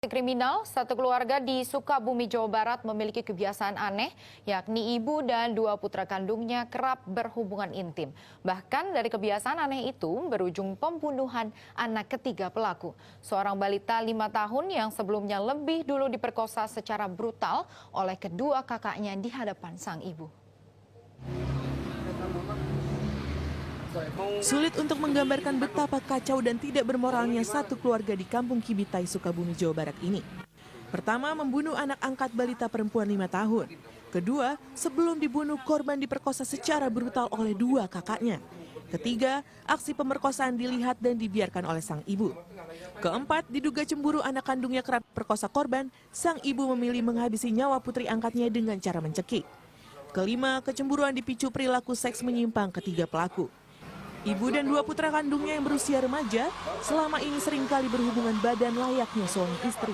Kriminal, satu keluarga di Sukabumi, Jawa Barat memiliki kebiasaan aneh, yakni ibu dan dua putra kandungnya kerap berhubungan intim. Bahkan dari kebiasaan aneh itu berujung pembunuhan anak ketiga pelaku. Seorang balita 5 tahun yang sebelumnya lebih dulu diperkosa secara brutal oleh kedua kakaknya di hadapan sang ibu. Sulit untuk menggambarkan betapa kacau dan tidak bermoralnya satu keluarga di Kampung Kibitai, Sukabumi, Jawa Barat ini. Pertama, membunuh anak angkat balita perempuan 5 tahun. Kedua, sebelum dibunuh, korban diperkosa secara brutal oleh dua kakaknya. Ketiga, aksi pemerkosaan dilihat dan dibiarkan oleh sang ibu. Keempat, diduga cemburu anak kandungnya kerap perkosa korban, sang ibu memilih menghabisi nyawa putri angkatnya dengan cara mencekik. Kelima, kecemburuan dipicu perilaku seks menyimpang ketiga pelaku. Ibu dan dua putra kandungnya yang berusia remaja selama ini seringkali berhubungan badan layaknya suami istri.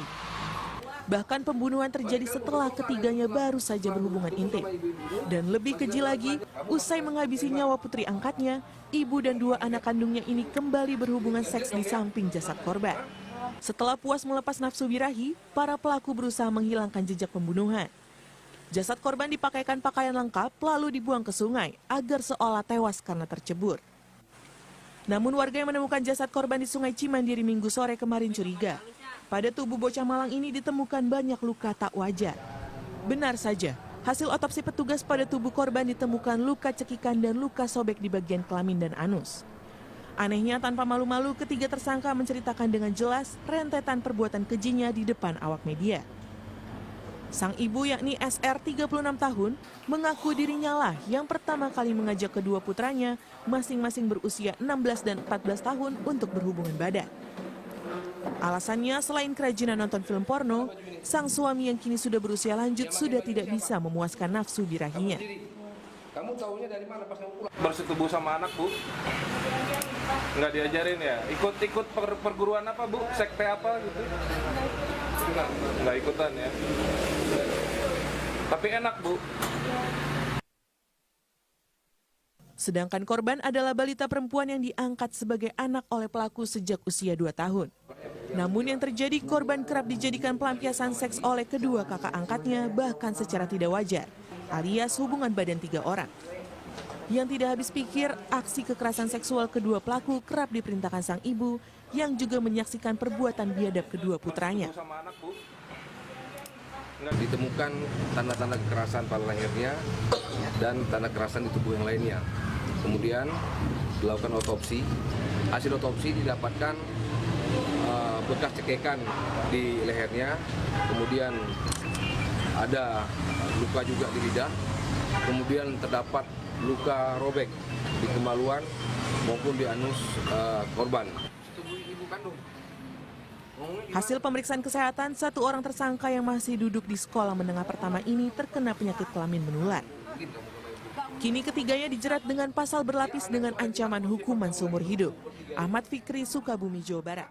Bahkan pembunuhan terjadi setelah ketiganya baru saja berhubungan intim. Dan lebih keji lagi, usai menghabisi nyawa putri angkatnya, ibu dan dua anak kandungnya ini kembali berhubungan seks di samping jasad korban. Setelah puas melepas nafsu birahi, para pelaku berusaha menghilangkan jejak pembunuhan. Jasad korban dipakaikan pakaian lengkap lalu dibuang ke sungai agar seolah tewas karena tercebur. Namun warga yang menemukan jasad korban di Sungai Cimandiri Minggu sore kemarin curiga. Pada tubuh bocah malang ini ditemukan banyak luka tak wajar. Benar saja, hasil otopsi petugas pada tubuh korban ditemukan luka cekikan dan luka sobek di bagian kelamin dan anus. Anehnya tanpa malu-malu ketiga tersangka menceritakan dengan jelas rentetan perbuatan kejinya di depan awak media. Sang ibu yakni SR 36 tahun mengaku dirinya lah yang pertama kali mengajak kedua putranya masing-masing berusia 16 dan 14 tahun untuk berhubungan badan. Alasannya selain kerajinan nonton film porno, sang suami yang kini sudah berusia lanjut sudah tidak bisa memuaskan nafsu birahinya. Kamu tahunya dari mana pas kamu pulang? Bersetubuh sama anak, Bu? Nggak diajarin ya? Ikut perguruan apa, Bu? Sekte apa gitu? Nggak ikutan ya? Tapi enak, Bu. Sedangkan korban adalah balita perempuan yang diangkat sebagai anak oleh pelaku sejak usia 2 tahun. Namun yang terjadi, korban kerap dijadikan pelampiasan seks oleh kedua kakak angkatnya bahkan secara tidak wajar, alias hubungan badan 3 orang. Yang tidak habis pikir, aksi kekerasan seksual kedua pelaku kerap diperintahkan sang ibu yang juga menyaksikan perbuatan biadab kedua putranya. Ditemukan tanda-tanda kekerasan pada lehernya dan tanda kekerasan di tubuh yang lainnya. Kemudian dilakukan otopsi. Hasil otopsi didapatkan bekas cekekan di lehernya. Kemudian ada luka juga di lidah. Kemudian terdapat luka robek di kemaluan maupun di anus korban. Hasil pemeriksaan kesehatan, satu orang tersangka yang masih duduk di sekolah menengah pertama ini terkena penyakit kelamin menular. Kini ketiganya dijerat dengan pasal berlapis dengan ancaman hukuman seumur hidup. Ahmad Fikri, Sukabumi, Jawa Barat.